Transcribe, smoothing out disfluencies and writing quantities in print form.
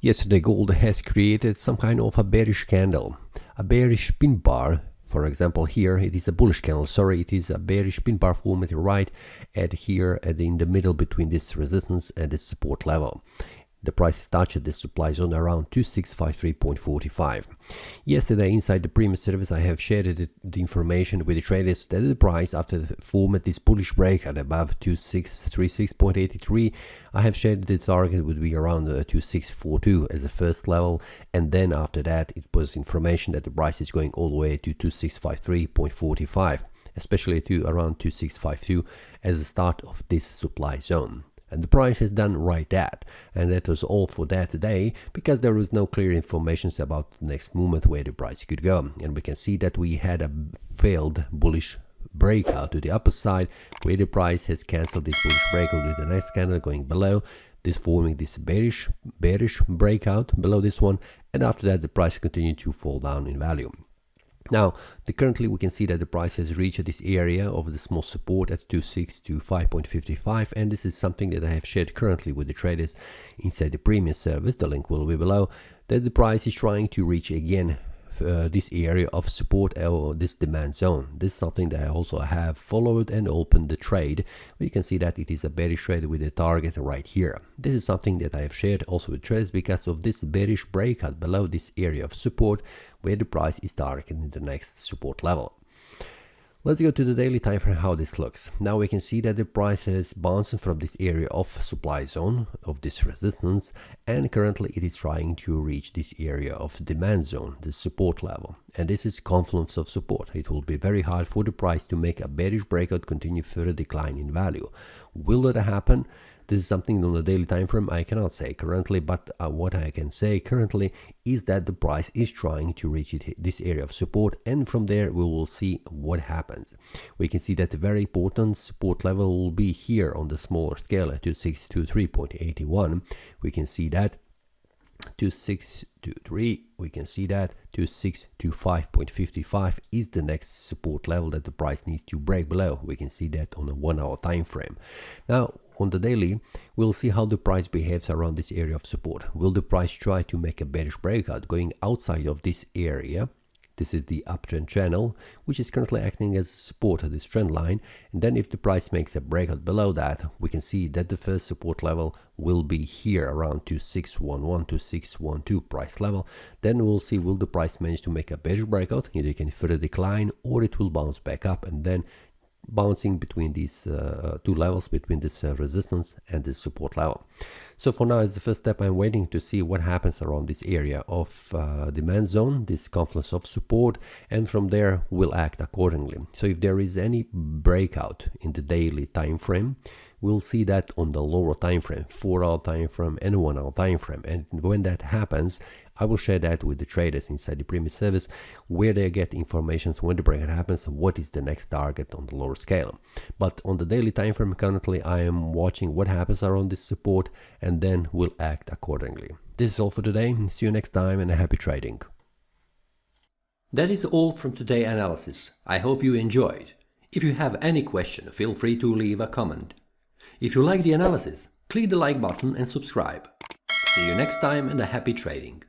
Yesterday gold has created some kind of a bearish candle, a bearish pin bar. For example, here it is a bullish candle. Sorry, it is a bearish pin bar formed right in the middle between this resistance and this support level. The price touched this supply zone around 2653.45. Yesterday, inside the premium service, I have shared the information with the traders that the price, after the formed this bullish breakout above 2636.83, I have shared the target would be around 2642 as the first level, and then after that, it was information that the price is going all the way to 2653.45, especially to around 2652 as the start of this supply zone. And the price has done right that, and that was all for that today, because there was no clear information about the next movement where the price could go. And we can see that we had a failed bullish breakout to the upper side, where the price has cancelled this bullish breakout with the next candle going below this, forming this bearish breakout below this one, and after that the price continued to fall down in value. Now, currently we can see that the price has reached this area of the small support at 2625.55, and this is something that I have shared currently with the traders inside the premium service. The link will be below. That the price is trying to reach again this area of support or this demand zone. This is something that I also have followed and opened the trade. You can see that it is a bearish trade with a target right here. This is something that I have shared also with traders because of this bearish breakout below this area of support where the price is targeting the next support level. Let's go to the daily time frame how this looks. Now we can see that the price is bouncing from this area of supply zone of this resistance, and currently it is trying to reach this area of demand zone, this support level. And this is confluence of support. It will be very hard for the price to make a bearish breakout, continue further decline in value. Will that happen? This is something on the daily time frame I cannot say currently, but what I can say currently is that the price is trying to reach this area of support, and from there we will see what happens. We can see that the very important support level will be here on the smaller scale at 2623.81. We can see that 2623, we can see that 2625.55 is the next support level that the price needs to break below. We can see that on a 1 hour time frame. Now on the daily, we'll see how the price behaves around this area of support. Will the price try to make a bearish breakout going outside of this area? This is the uptrend channel, which is currently acting as support of this trend line. And then if the price makes a breakout below that, we can see that the first support level will be here around 2611 to 612 price level. Then we'll see, will the price manage to make a bearish breakout? Either it can further decline or it will bounce back up, and then bouncing between these two levels, between this resistance and this support level. So for now, as the first step, I'm waiting to see what happens around this area of demand zone, this confluence of support, and from there we'll act accordingly. So if there is any breakout in the daily time frame, we'll see that on the lower time frame, 4 hour time frame and 1 hour time frame. And when that happens, I will share that with the traders inside the premium service, where they get information when the breakout happens, what is the next target on the lower scale. But on the daily time frame, currently I am watching what happens around this support, and then we'll act accordingly. This is all for today. See you next time, and happy trading. That is all from today's analysis. I hope you enjoyed. If you have any question, feel free to leave a comment. If you like the analysis, click the like button and subscribe. See you next time, and happy trading.